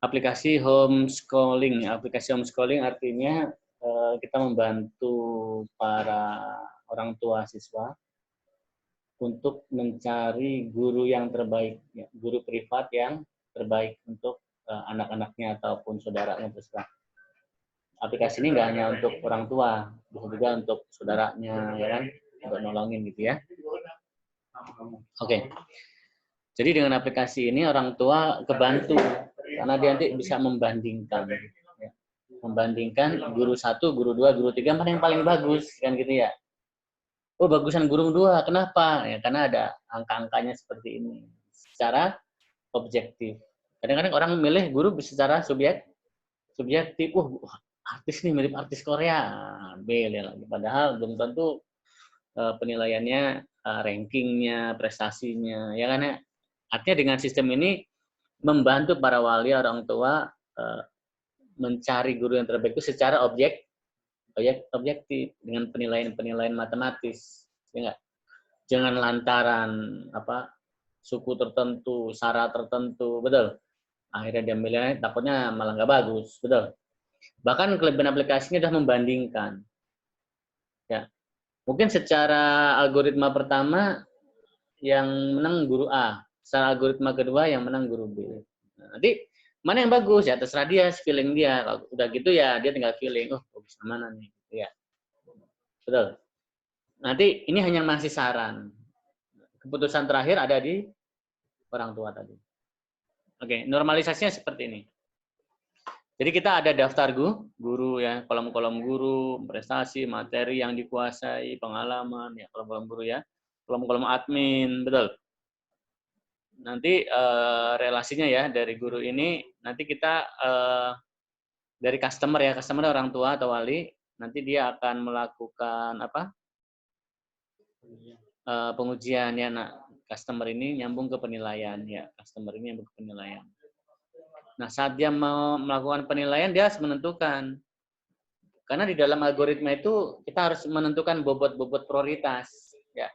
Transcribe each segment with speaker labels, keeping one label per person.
Speaker 1: aplikasi homeschooling. Aplikasi homeschooling artinya kita membantu para orang tua siswa untuk mencari guru yang terbaik, ya, guru privat yang terbaik untuk anak-anaknya ataupun saudaranya terserah. Aplikasi ini nggak hanya untuk orang tua, bisa juga untuk saudaranya, ya kan, untuk nolongin gitu ya. Oke. Jadi dengan aplikasi ini orang tua kebantu karena dia nanti bisa membandingkan, ya. Membandingkan guru 1, guru 2, guru 3 mana yang paling bagus kan gitu ya. Oh bagusan guru 2, kenapa? Ya karena ada angka-angkanya seperti ini. Secara objektif. Kadang-kadang orang milih guru secara subjektif. Artis nih mirip artis Korea. Beda lagi. Padahal belum tentu penilaiannya, rankingnya, prestasinya, ya kan ya. Artinya dengan sistem ini membantu para wali orang tua mencari guru yang terbaik itu secara objektif dengan penilaian matematis, ya enggak? Jangan lantaran suku tertentu, sara tertentu, betul. Akhirnya dia milih, takutnya malah nggak bagus, betul. Bahkan kelebihan aplikasinya sudah membandingkan. Ya, mungkin secara algoritma pertama yang menang guru A, secara algoritma kedua yang menang guru B. Nah, nanti mana yang bagus ya terserah dia, feeling dia. Kalau udah gitu ya dia tinggal feeling, bagus mana nih, ya. Betul. Nanti ini hanya masih saran. Keputusan terakhir ada di orang tua tadi. Oke, normalisasinya seperti ini. Jadi kita ada daftar guru ya, kolom-kolom guru, prestasi, materi yang dikuasai, pengalaman ya, kolom-kolom guru ya, kolom-kolom admin, betul. Nanti relasinya ya dari guru ini, nanti kita dari customer ya, customer orang tua atau wali, nanti dia akan melakukan pengujian ya, customer ini nyambung ke penilaian ya, customer ini nyambung ke penilaian. Nah, saat dia mau melakukan penilaian, dia harus menentukan. Karena di dalam algoritma itu, kita harus menentukan bobot-bobot prioritas. Ya.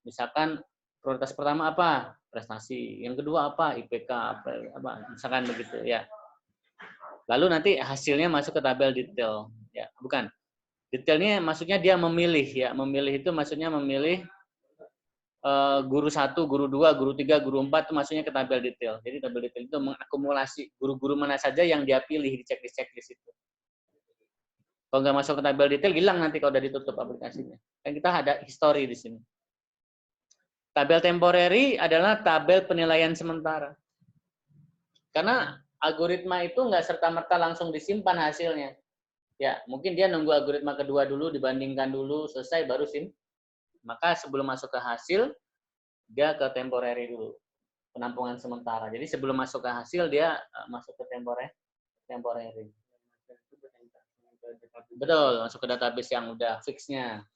Speaker 1: Misalkan, prioritas pertama apa? Prestasi. Yang kedua apa? IPK. Misalkan begitu. Ya. Lalu nanti hasilnya masuk ke tabel detail. Ya, bukan. Detailnya maksudnya dia memilih. Ya. Memilih itu maksudnya memilih guru 1, guru 2, guru 3, guru 4 itu maksudnya ke tabel detail. Jadi tabel detail itu mengakumulasi guru-guru mana saja yang dia pilih di checklist itu. Kalau nggak masuk ke tabel detail, hilang nanti kalau udah ditutup aplikasinya. Dan kita ada history di sini. Tabel temporary adalah tabel penilaian sementara. Karena algoritma itu nggak serta-merta langsung disimpan hasilnya. Ya, mungkin dia nunggu algoritma kedua dulu, dibandingkan dulu, selesai baru Maka sebelum masuk ke hasil, dia ke temporary dulu, penampungan sementara. Jadi sebelum masuk ke hasil dia masuk ke temporary. Betul, masuk ke database yang udah fixnya.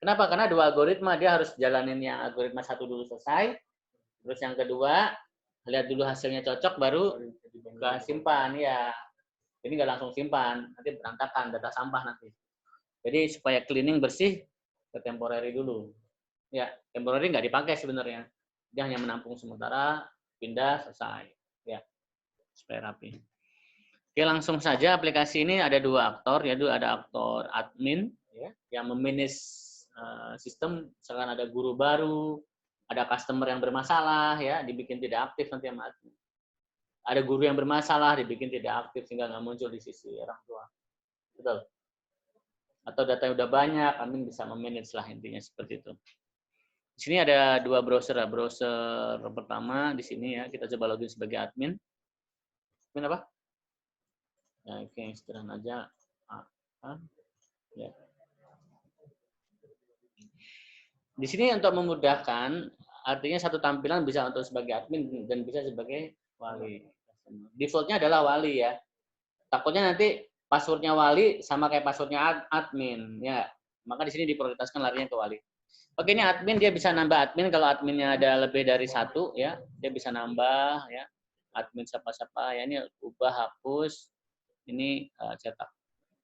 Speaker 1: Kenapa? Karena dua algoritma, dia harus jalanin yang algoritma 1 dulu selesai, terus yang kedua lihat dulu hasilnya cocok baru ke simpan ya. Jadi nggak langsung simpan, nanti berantakan data sampah nanti. Jadi supaya cleaning bersih ke temporary dulu. Ya, temporary nggak dipakai sebenarnya. Dia hanya menampung sementara, pindah, selesai. Ya, supaya rapi. Oke, langsung saja aplikasi ini ada 2 aktor, yaitu ada aktor admin ya, yang memanage sistem, misalkan ada guru baru, ada customer yang bermasalah ya, dibikin tidak aktif nanti sama admin. Ada guru yang bermasalah, dibikin tidak aktif sehingga nggak muncul di sisi orang tua. Betul. Atau data yang udah banyak, admin bisa memanage lah intinya seperti itu. Di sini ada 2 browser. Browser pertama di sini ya, kita coba login sebagai admin. Admin apa? Ya, oke, istirahat aja. Ya. Di sini untuk memudahkan, artinya satu tampilan bisa untuk sebagai admin dan bisa sebagai wali. Defaultnya adalah wali ya. Takutnya nanti passwordnya wali sama kayak passwordnya admin ya. Maka di sini diprioritaskan larinya ke wali. Oke, ini admin, dia bisa nambah admin kalau adminnya ada lebih dari 1 ya. Dia bisa nambah ya. Admin siapa-siapa ya, ini ubah, hapus. Ini cetak.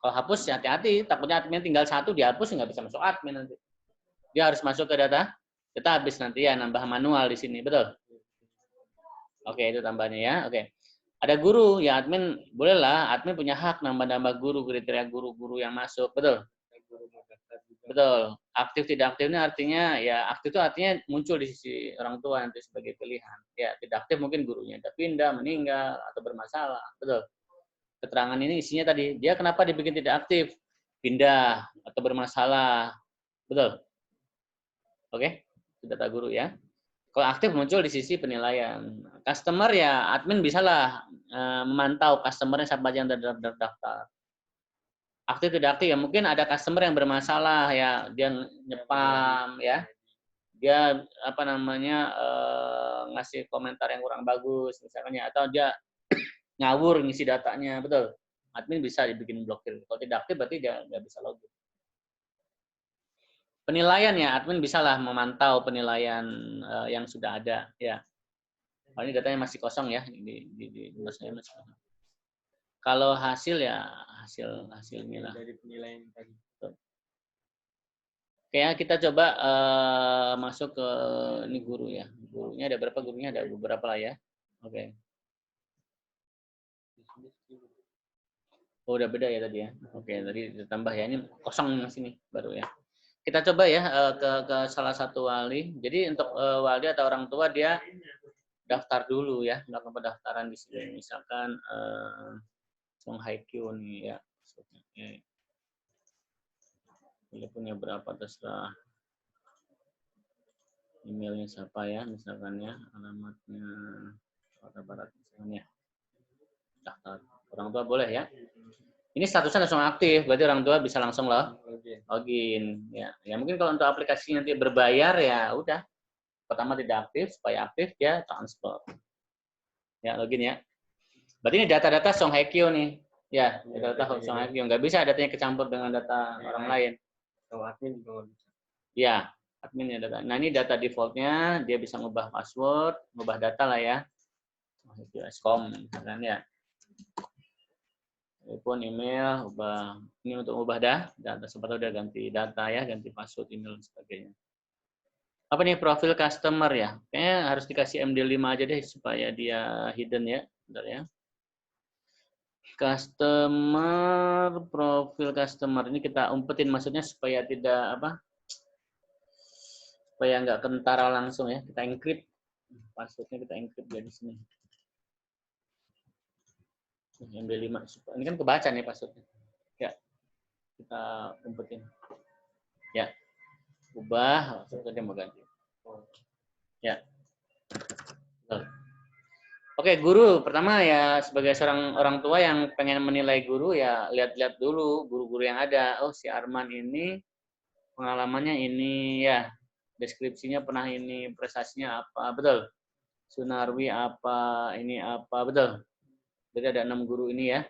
Speaker 1: Kalau hapus hati-hati, takutnya admin tinggal 1 dihapus nggak bisa masuk admin nanti. Dia harus masuk ke database nanti ya, nambah manual di sini, betul? Oke, itu tambahnya ya. Oke. Ada guru, ya admin bolehlah, admin punya hak nambah-nambah guru, kriteria guru-guru yang masuk, betul? Betul. Aktif tidak aktifnya artinya ya aktif itu artinya muncul di sisi orang tua nanti sebagai pilihan. Ya tidak aktif mungkin gurunya udah pindah, meninggal atau bermasalah, betul. Keterangan ini isinya tadi dia kenapa dibikin tidak aktif, pindah atau bermasalah, betul? Oke, itu data guru ya. Kalau aktif muncul di sisi penilaian. Customer ya admin bisalah memantau customernya siapa aja yang terdaftar. Aktif tidak aktif ya mungkin ada customer yang bermasalah ya dia nyepam ya dia apa namanya ngasih komentar yang kurang bagus misalnya atau dia ngawur ngisi datanya betul admin bisa dibikin blokir kalau tidak aktif berarti dia nggak bisa login. Penilaian ya admin bisalah memantau penilaian yang sudah ada ya. Oh, ini datanya masih kosong ya di saya masih kosong. Kalau hasil ya hasilnya lah. Dari penilaian tadi. Oke ya, kita coba masuk ke ini guru ya. Gurunya ada berapa gurunya? Ada beberapa lah ya. Oke. Oh, udah beda ya tadi ya. Oke, tadi ditambah ya. Ini kosong yang sini baru ya. Kita coba ya ke salah satu wali. Jadi untuk wali atau orang tua dia daftar dulu ya, melakukan pendaftaran di sini. Misalkan Song Haikyu nih ya. Teleponnya berapa terserah. Emailnya siapa ya, misalkan ya, alamatnya Kota Barat misalnya. Daftar. Orang tua boleh ya. Ini statusnya langsung aktif, berarti orang tua bisa langsung login. Ya, ya mungkin kalau untuk aplikasi nanti berbayar ya udah. Pertama tidak aktif, supaya aktif ya transfer. Ya login ya. Berarti ini data-data Song Hye Kyo nih. Ya, data-data Song Hye Kyo. Nggak bisa datanya kecampur dengan data orang lain. Admin juga bisa. Ya, admin ya data. Nah ini data defaultnya, dia bisa ngubah password, ngubah data lah ya. Skom misalkan ya. Telepon, email, ubah ini untuk ubah data sempat udah ganti data ya, ganti password, email dan sebagainya. Apa nih profil customer ya? Kayaknya harus dikasih MD5 aja deh supaya dia hidden ya. Bentar ya. Customer, profil customer ini kita umpetin maksudnya supaya tidak apa? Supaya nggak kentara langsung ya. Kita encrypt passwordnya kita encrypt dari sini. MD5 ini kan kebaca nih passwordnya. Ya, kita umpetin. Ya, ubah, maksudnya mau ganti. Ya. Oke, guru. Pertama ya sebagai seorang orang tua yang pengen menilai guru ya lihat-lihat dulu guru-guru yang ada. Oh, si Arman ini pengalamannya ini ya. Deskripsinya pernah ini, prestasinya apa. Betul. Sunarwi apa, ini apa. Betul. Jadi ada 6 guru ini ya.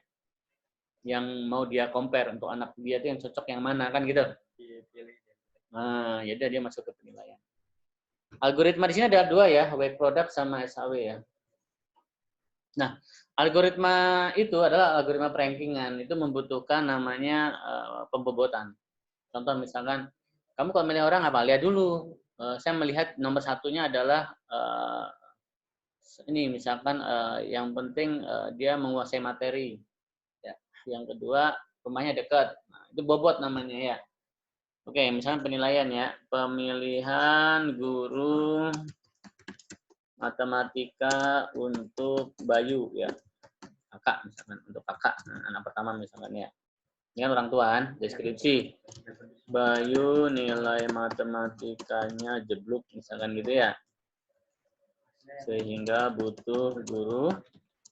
Speaker 1: Yang mau dia compare untuk anak dia itu yang cocok yang mana kan gitu. Nah, ya dia masuk ke penilaian. Algoritma di sini ada 2 ya, web product sama SAW ya. Nah, algoritma itu adalah algoritma perankingan. Itu membutuhkan namanya pembobotan. Contoh misalkan, kamu kalau milih orang apa? Lihat dulu. Saya melihat nomor satunya adalah ini misalkan yang penting dia menguasai materi. Ya. Yang kedua rumahnya dekat. Nah, itu bobot namanya ya. Oke, misalnya penilaian ya. Pemilihan guru matematika untuk Bayu ya. Kakak misalkan untuk kakak anak pertama misalkan ya. Ini kan orang tua kan, deskripsi. Bayu nilai matematikanya jeblok misalkan gitu ya. Sehingga butuh guru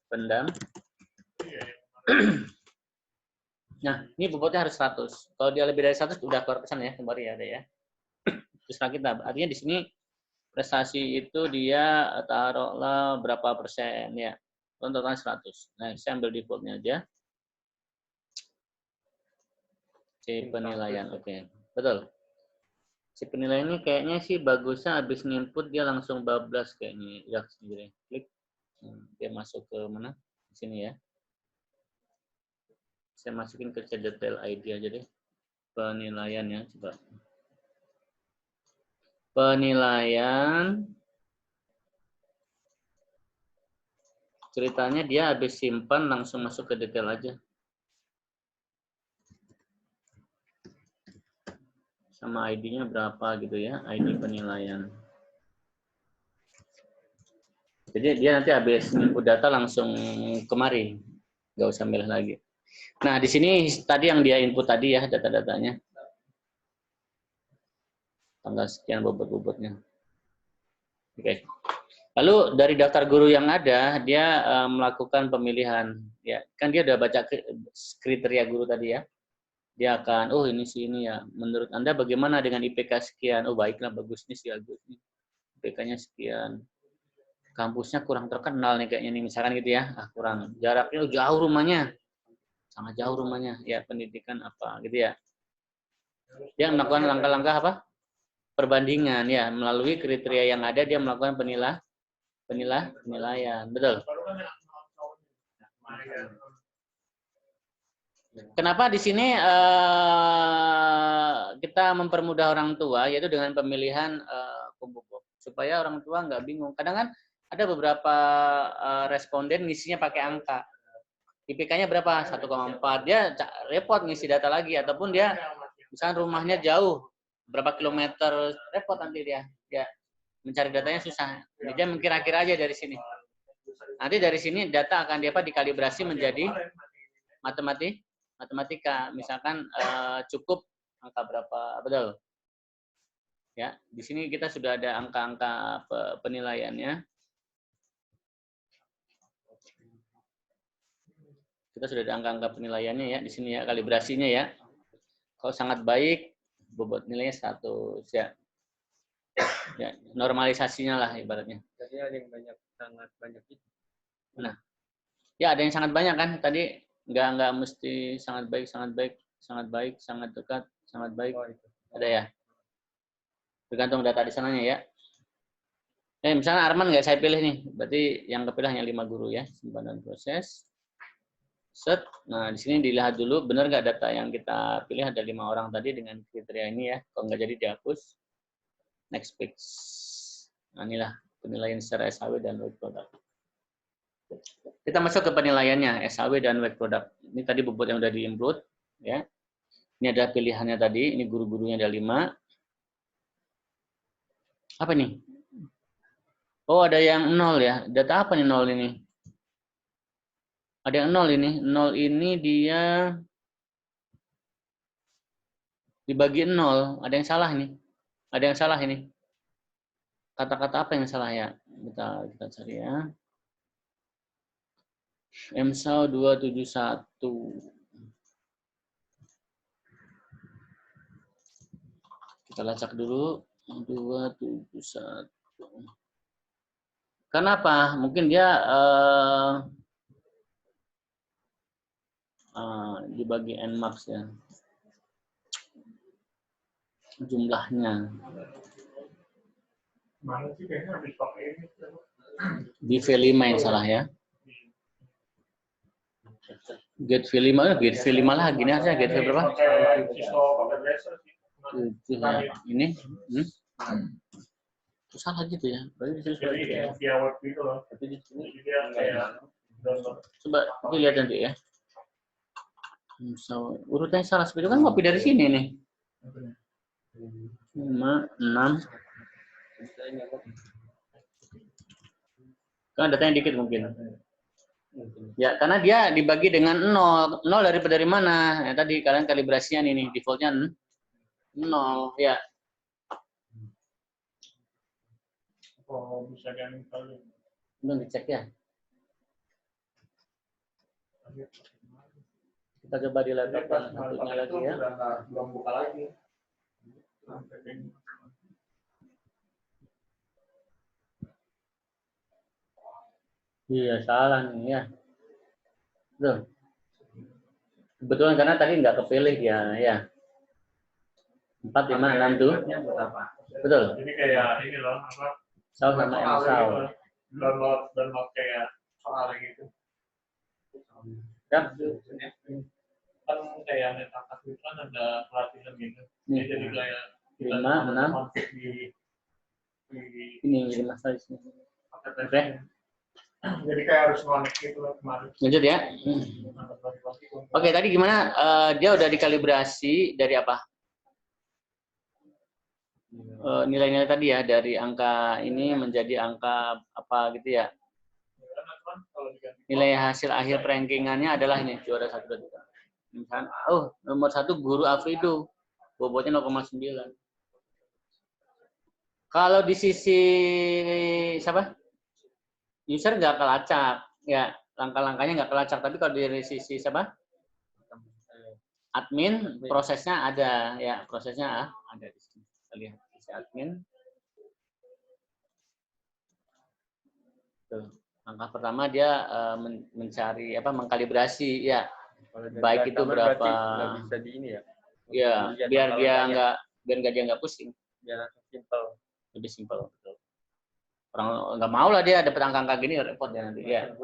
Speaker 1: pendam. Nah, ini bobotnya harus 100. Kalau dia lebih dari 100 udah keluar pesan ya, kembali ya ada ya. Terus kita artinya di sini prestasi itu dia taruhlah berapa persen ya. Contohnya 100. Nah, saya ambil defaultnya aja. C penilaian, oke. Betul. Si penilaian ini kayaknya sih bagusnya habis nginput dia langsung bablas kayaknya. Ya, sendiri. Klik. Dia masuk ke mana? Di sini ya. Saya masukin ke detail ID aja deh. Penilaiannya coba. Penilaian ceritanya dia habis simpan langsung masuk ke detail aja. Sama ID-nya berapa gitu ya, ID penilaian. Jadi dia nanti habis input data langsung kemari, nggak usah milih lagi. Nah di sini tadi yang dia input tadi ya data-datanya, tanggal sekian bobot-bobotnya. Oke. Lalu dari daftar guru yang ada dia melakukan pemilihan, ya kan dia udah baca kriteria guru tadi ya. Dia akan, oh ini sih ini ya. Menurut Anda bagaimana dengan IPK sekian? Oh baiklah, bagus nih sih, bagus nih. IPK-nya sekian. Kampusnya kurang terkenal nih kayaknya nih, misalkan gitu ya. Ah, kurang. Jaraknya jauh rumahnya. Sangat jauh rumahnya. Ya, pendidikan apa gitu ya. Dia melakukan langkah-langkah apa? Perbandingan ya. Melalui kriteria yang ada dia melakukan penilaian. Betul. Kenapa di sini kita mempermudah orang tua yaitu dengan pemilihan kubu-kubu supaya orang tua nggak bingung. Kadang kan ada beberapa responden ngisinya pakai angka. IPK-nya berapa? 1,4. Dia repot ngisi data lagi ataupun dia misalnya rumahnya jauh berapa kilometer, repot nanti dia mencari datanya susah. Jadi dia mengkira-kira aja dari sini. Nanti dari sini data akan dikalibrasi menjadi matematika, misalkan cukup angka berapa, betul? Ya, di sini kita sudah ada angka-angka penilaiannya. Kita sudah ada angka-angka penilaiannya ya di sini ya, kalibrasinya ya. Kalau sangat baik, bobot nilainya 100 ya. Ya, normalisasinya lah ibaratnya.
Speaker 2: Jadi ada yang banyak, sangat banyak itu.
Speaker 1: Nah, ya ada yang sangat banyak kan tadi. Nggak mesti sangat baik, sangat dekat, sangat baik. Ada ya? Tergantung data di sananya ya. Misalnya Arman nggak saya pilih nih, berarti yang kepilih hanya 5 guru ya, simpanan proses. Set. Nah di sini dilihat dulu benar nggak data yang kita pilih ada 5 orang tadi dengan kriteria ini ya. Kalau nggak jadi dihapus. Next page. Nah inilah penilaian secara SHW dan work product. Kita masuk ke penilaiannya SHW dan work product. Ini tadi bobot yang udah di-input ya. Ini ada pilihannya tadi, ini guru-gurunya ada 5. Apa nih? Oh, ada yang 0 ya. Data apa nih 0 ini? Ada yang 0 ini. 0 ini dia dibagi 0. Ada yang salah ini. Ada yang salah ini. Kata-kata apa yang salah ya? Kita cari ya. MSAW 271. Kita lacak dulu. 271. Kenapa? Mungkin dia dibagi Nmax ya. Jumlahnya. Di V5 yang salah ya. Get V5 lah gini aja, get V berapa? 7 ya. Ini itu salah gitu ya. Coba lihat nanti ya. So, urutannya salah seperti itu kan ngopi dari sini nih. 5, 6. Kan datanya dikit mungkin. Ya, karena dia dibagi dengan 0. 0 dari mana? Ya, tadi kalian kalibrasinya nih, defaultnya 0. Ya.
Speaker 3: Oh, bisa ganti kali.
Speaker 1: Belum dicek ya. Kita coba di laptop satunya lagi ya.
Speaker 3: Belum buka lagi.
Speaker 1: Iya, salah nih ya. Tuh. Kebetulan karena tadi nggak kepilih ya. 4, 5, 6 tuh. Betul.
Speaker 3: Ini kayak ini loh, apa?
Speaker 1: Saw sama MSAW.
Speaker 3: Download kayak soal gitu.
Speaker 1: Kan?
Speaker 3: Kan kayak metakas itu kan ada pelatihan gitu. Jadi kayak
Speaker 1: 5, 6. Ini 5 di sini. Oke.
Speaker 3: Jadi kayak harus connect gitu loh kemarin.
Speaker 1: Lanjut ya. Oke, tadi gimana? Dia udah dikalibrasi dari apa? Nilai-nilai tadi ya, dari angka ini menjadi angka apa gitu ya. Nilai hasil akhir rankingannya adalah ini, juara 1, 2, 3. Misalkan, nomor 1 Guru Afridu, bobotnya 0,9. Kalau di sisi siapa? User nggak kelacak, ya langkah-langkahnya nggak kelacak. Tapi kalau dari sisi siapa? Admin, prosesnya ada, ya prosesnya ada di sini. Kita lihat sisi admin. Tuh. Langkah pertama dia mencari apa? Mengkalibrasi, ya. Baik itu berapa?
Speaker 2: Nggak bisa di ini ya?
Speaker 1: Ya, biar dia nggak pusing.
Speaker 2: Biar simpel.
Speaker 1: Lebih simpel. Betul. Orang nggak mau lah dia dapat angka-angka gini repot ya nanti. Ya.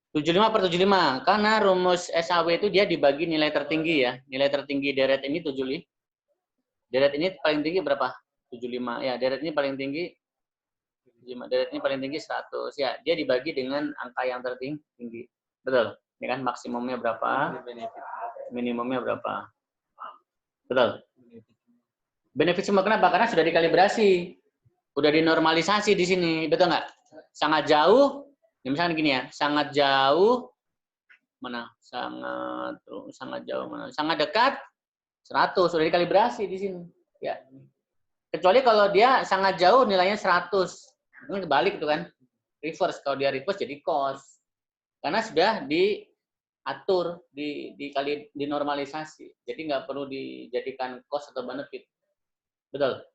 Speaker 1: 75/75 karena rumus SAW itu dia dibagi nilai tertinggi ya. Nilai tertinggi deret ini 75. Deret ini paling tinggi berapa? 75. Ya, deret ini paling tinggi 75. Deret ini paling tinggi 100. Ya, dia dibagi dengan angka yang tertinggi. Betul. Ini kan maksimumnya berapa? Minimumnya berapa? Betul. Benefit semua kenapa? Karena sudah dikalibrasi. Udah dinormalisasi di sini. Betul nggak? Sangat jauh. Ya, misalkan gini ya. Sangat jauh. Mana? Sangat jauh mana? Sangat dekat. 100. Sudah dikalibrasi di sini. Ya. Kecuali kalau dia sangat jauh nilainya 100. Ini kebalik itu kan. Reverse. Kalau dia reverse jadi cost. Karena sudah diatur, dinormalisasi. Jadi nggak perlu dijadikan cost atau benefit. Betul.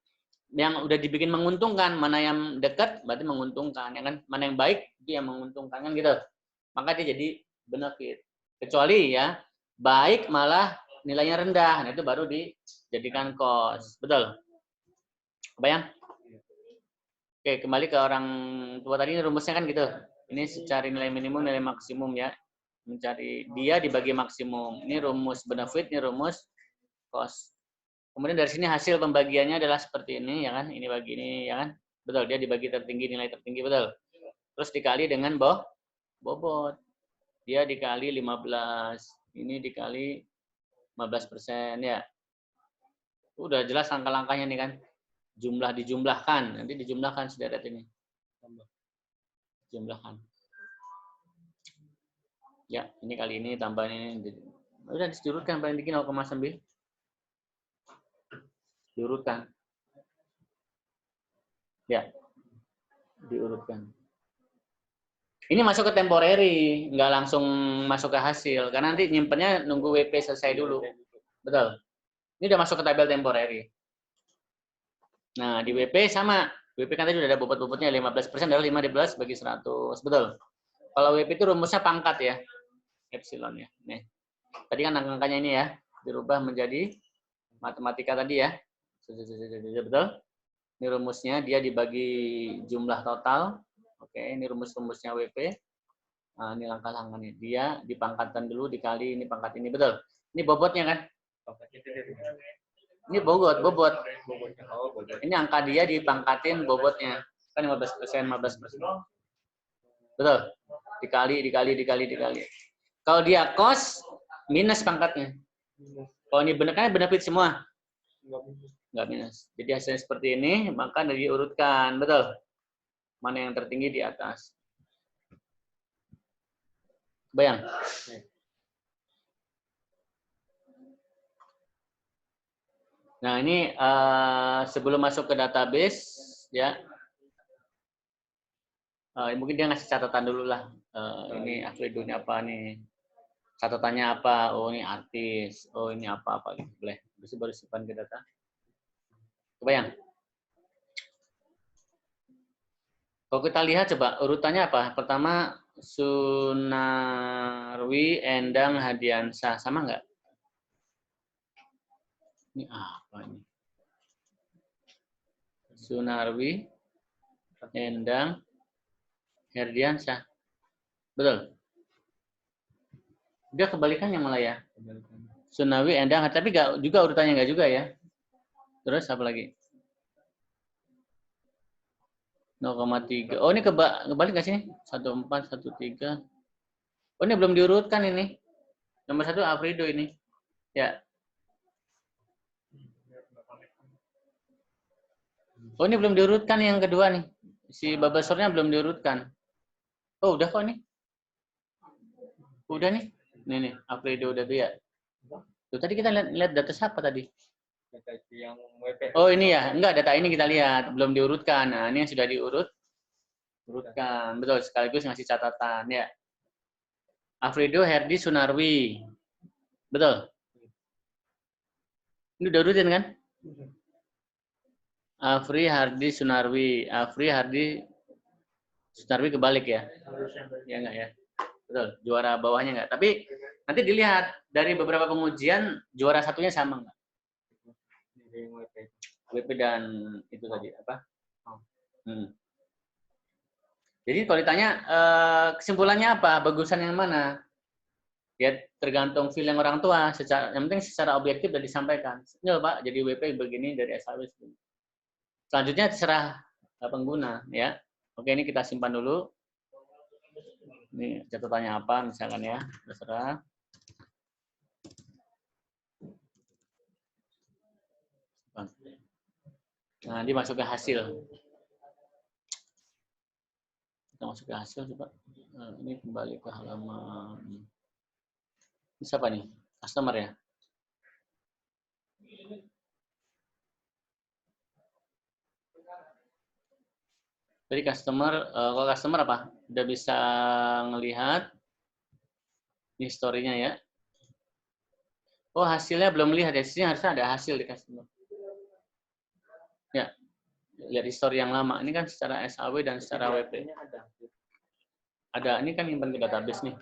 Speaker 1: Yang udah dibikin menguntungkan, mana yang dekat berarti menguntungkan, ya kan? Mana yang baik itu yang menguntungkan kan gitu. Maka dia jadi benefit. Kecuali ya baik malah nilainya rendah, nah itu baru dijadikan cost. Betul. Kebayang? Oke, kembali ke orang tua tadi, rumusnya kan gitu. Ini cari nilai minimum, nilai maksimum ya. Mencari dia dibagi maksimum. Ini rumus benefit, ini rumus cost. Kemudian dari sini hasil pembagiannya adalah seperti ini, ya kan? Ini bagi ini, ya kan? Betul, dia dibagi tertinggi, nilai tertinggi, betul. Terus dikali dengan bobot. Dia dikali 15. Ini dikali 15%, ya. Udah jelas langkah-langkahnya nih kan. Jumlah dijumlahkan, nanti dijumlahkan sederet ini. Jumlahkan. Ya, ini kali ini tambah ini. Udah diurutkan paling tinggi 0,9. Diurutkan. Ya, diurutkan. Ini masuk ke temporary, nggak langsung masuk ke hasil. Karena nanti nyimpennya nunggu WP selesai dulu. Betul. Ini udah masuk ke tabel temporary. Nah, di WP sama. WP kan tadi udah ada bobot-bobotnya 15% adalah 15 bagi 100. Betul. Kalau WP itu rumusnya pangkat ya. Epsilon ya. Nih. Tadi kan angka-angkanya ini ya. Dirubah menjadi matematika tadi ya. Betul. Ini rumusnya, dia dibagi jumlah total. Oke, ini rumus-rumusnya WP. Nah, ini langkah-langkahnya. Dia dipangkatkan dulu, dikali ini pangkat ini. Betul. Ini bobotnya kan? Ini bobot. Ini angka dia dipangkatin bobotnya. Kan 15%, 15%. Betul. Dikali. Kalau dia cost, minus pangkatnya. Kalau ini benar kan benefit semua. Nggak minus. Jadi hasilnya seperti ini, maka diurutkan. Betul. Mana yang tertinggi di atas. Bayang. Nah, ini sebelum masuk ke database, ya. Mungkin dia ngasih catatan dulu lah. Ini Afridu ini apa nih? Catatannya apa? Oh, ini artis. Oh, ini apa-apa gitu. Boleh. Terus baru simpan ke data. Kebayang? Kalau kita lihat coba urutannya apa? Pertama Sunarwi, Endang, Hadiansah. Sama nggak? Ini apa ini? Sunarwi, Endang, Herdiansah. Betul. Dia kebalikannya malah ya. Sunarwi, Endang, tapi nggak juga urutannya nggak juga ya. Terus apa lagi? 0,3. Oh, ini kebalik nggak sih? 14, 13. Oh, ini belum diurutkan ini. Nomor 1 Afrido ini. Ya. Oh, ini belum diurutkan yang kedua nih. Si Babasornya belum diurutkan. Oh, udah kok nih. Udah nih. Nih, Afrido udah tuh ya. Tuh, tadi kita lihat data siapa tadi?
Speaker 2: Data yang WP.
Speaker 1: Oh, ini ya. Enggak, data ini kita lihat. Belum diurutkan. Nah, ini yang sudah urutkan. Betul, sekaligus ngasih catatan ya. Afrido Herdi Sunarwi. Betul? Ini udah urutin kan? Afri Hardi Sunarwi. Afri Hardi Sunarwi kebalik ya? Ya enggak ya? Betul, juara bawahnya enggak. Tapi nanti dilihat dari beberapa pengujian juara satunya sama enggak?
Speaker 2: Dari WP.
Speaker 1: WP dan itu tadi apa? Jadi kalau ditanya kesimpulannya apa? Bagusan yang mana? Ya tergantung feeling orang tua. Yang penting secara objektif sudah disampaikan. Ini Pak, jadi WP begini dari SAW. Selanjutnya terserah pengguna ya. Oke, ini kita simpan dulu. Ini catatannya apa misalkan ya, terserah. Nah, dimasuk ke hasil. Kita masuk ke hasil coba. Nah, ini kembali ke halaman. Ini siapa nih? Customer ya. Jadi kalau customer apa? Udah bisa ngelihat historinya ya. Oh, hasilnya belum lihat ya. Sini harusnya ada hasil di customer. Ya, lihat histori yang lama. Ini kan secara SAW dan secara WP. Ada. Ini kan nyimpan ke database nih.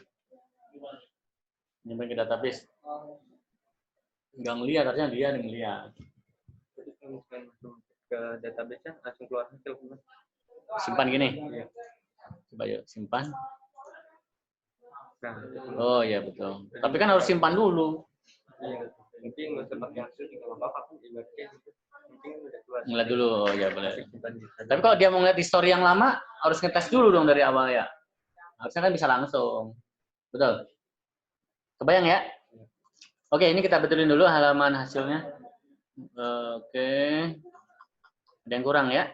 Speaker 1: Nyimpan ke database. Nggak ngelihat, harusnya dia ngelihat.
Speaker 2: Jadi kalau masuk ke database-nya langsung keluar hasil.
Speaker 1: Simpan gini.
Speaker 2: Iya.
Speaker 1: Coba yuk, simpan.
Speaker 2: Nah,
Speaker 1: Oh iya betul. Tapi kan harus simpan dulu.
Speaker 2: iya. Mungkin nggak usah pakai hasil juga nggak apa-apa. Aku ibaratnya gitu. Mungkin udah keluar.
Speaker 1: Ngeliat dulu, oh ya boleh.
Speaker 2: Simpan di sana.
Speaker 1: Tapi kalau dia mau ngeliat histori yang lama, harus ngetes dulu dong dari awal ya. Harusnya kan bisa langsung. Betul. Kebayang ya? Oke, ini kita betulin dulu halaman hasilnya. Oke. Ada yang kurang ya?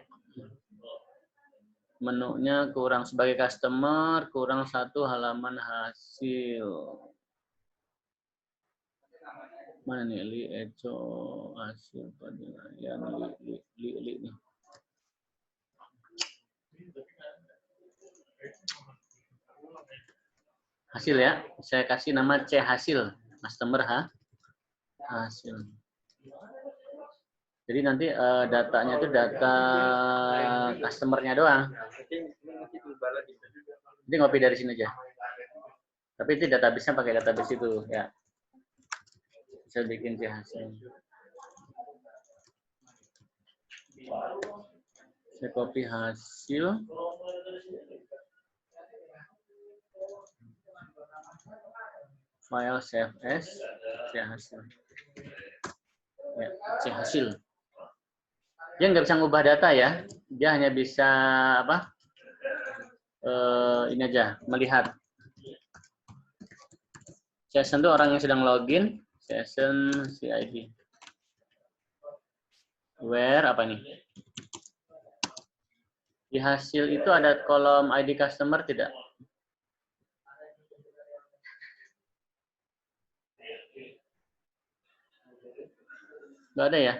Speaker 1: Menunya kurang sebagai customer, kurang 1 halaman hasil. Mana nih Li Eco hasil penilaian Li nih. Hasil ya, saya kasih nama C hasil, customer hasil. Jadi nanti datanya itu data customernya doang. Jadi ngopi dari sini aja. Tapi itu database-nya pakai database itu ya. Saya bikin C hasil. Saya copy hasil. File save as C hasil. Ya, C hasil. Dia nggak bisa ngubah data ya. Dia hanya bisa apa? Ini aja, melihat. Session itu orang yang sedang login. Session CID. Where apa nih? Di hasil itu ada kolom ID customer tidak? Nggak ada ya?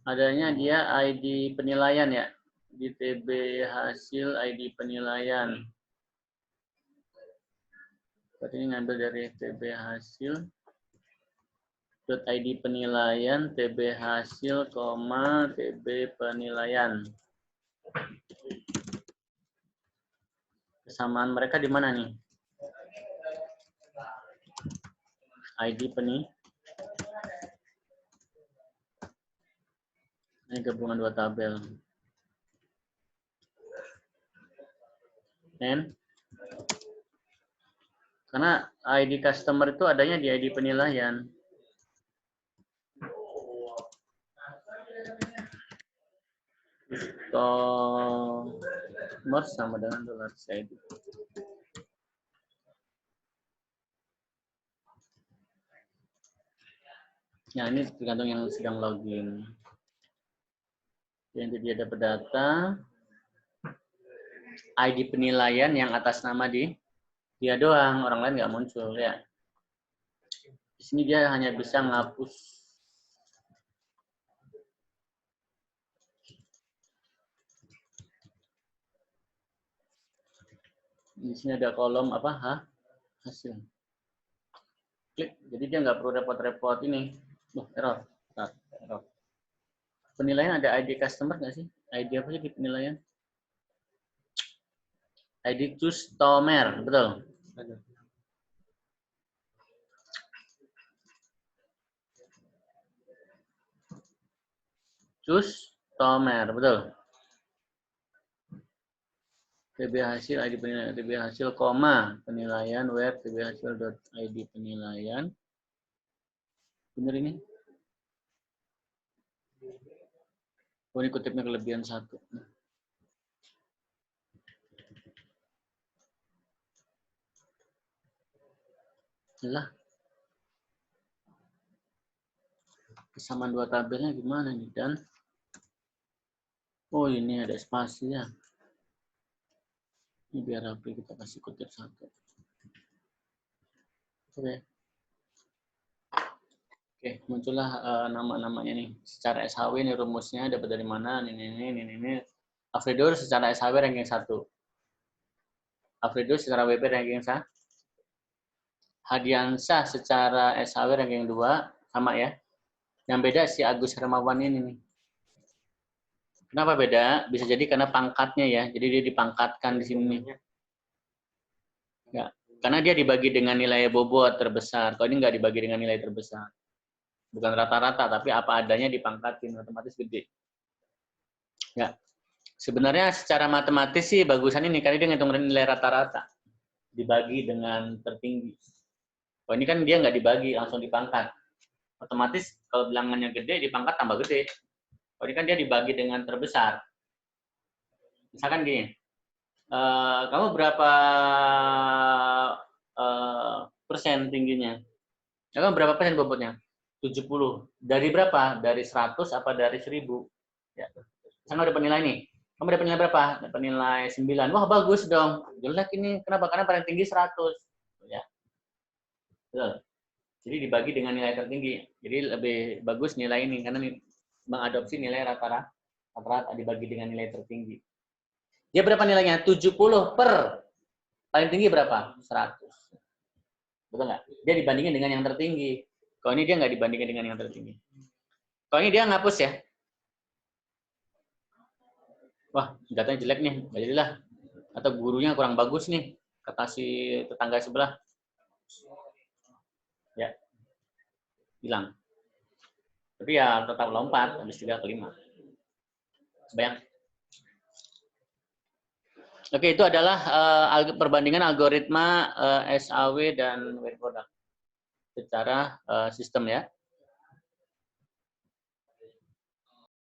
Speaker 1: Adanya dia ID penilaian ya. Di TB hasil ID penilaian. Berarti ini ngambil dari TB hasil. .id penilaian, TB hasil, TB penilaian. Kesamaan mereka di mana nih? ID penilaian. Ini gabungan 2 tabel. N. Karena ID customer itu adanya di ID penilaian. customer sama dengan $ID. Nah, ini tergantung yang sedang login. Jadi dia dapat data, ID penilaian yang atas nama dia doang, orang lain nggak muncul ya. Di sini dia hanya bisa ngapus. Di sini ada kolom apa? Hasil. Klik, jadi dia nggak perlu repot-repot ini. Error. Error. Penilaian ada ID customer nggak sih? ID apa sih di penilaian? ID customer, betul. Customer, betul. TB hasil ID penilaian, TB hasil koma penilaian web TB hasil.id penilaian. Bener ini? Oh, ini kutipnya kelebihan 1. Lah. Kesamaan 2 tabelnya gimana nih? Dan oh, ini ada spasi ya. Ini biar rapi, kita kasih kutip 1. Oke, muncullah nama-namanya nih. Secara SHW ini rumusnya dapat dari mana? Ini. Alfredo secara SHW ranking 1. Alfredo secara WP ranking 1. Hadiansyah secara SHW ranking 2 sama ya. Yang beda si Agus Hermawan ini nih. Kenapa beda? Bisa jadi karena pangkatnya ya. Jadi dia dipangkatkan di sini. Ya, karena dia dibagi dengan nilai bobot terbesar. Kalau ini nggak dibagi dengan nilai terbesar. Bukan rata-rata, tapi apa adanya dipangkatin, otomatis gede. Ya, sebenarnya secara matematis sih bagusan ini, karena dia ngitung nilai rata-rata. Dibagi dengan tertinggi. Kalau ini kan dia nggak dibagi, langsung dipangkat. Otomatis kalau bilangannya gede, dipangkat tambah gede. Kalau ini kan dia dibagi dengan terbesar. Misalkan gini, kamu berapa persen tingginya? Kamu berapa persen bobotnya? 70. Dari berapa? Dari 100 apa dari 1000? Ya. Misalnya udah penilai nih. Kamu dapat nilai berapa? Dapat nilai 9. Wah, bagus dong. Jelek ini. Kenapa? Karena paling tinggi 100. Ya. Betul. Jadi dibagi dengan nilai tertinggi. Jadi lebih bagus nilai ini karena mengadopsi nilai rata-rata dibagi dengan nilai tertinggi. Dia berapa nilainya? 70 per paling tinggi berapa? 100. Betul nggak? Dia dibandingin dengan yang tertinggi. Kalau ini dia nggak dibandingin dengan yang tertinggi. Kalau ini dia ngapus ya. Wah, datanya jelek nih, nggak jadilah. Atau gurunya kurang bagus nih, kata si tetangga sebelah. Ya, hilang. Tapi ya tetap lompat, habis 3 ke 5. Sebanyak. Oke, itu adalah perbandingan algoritma SAW dan web product secara sistem ya.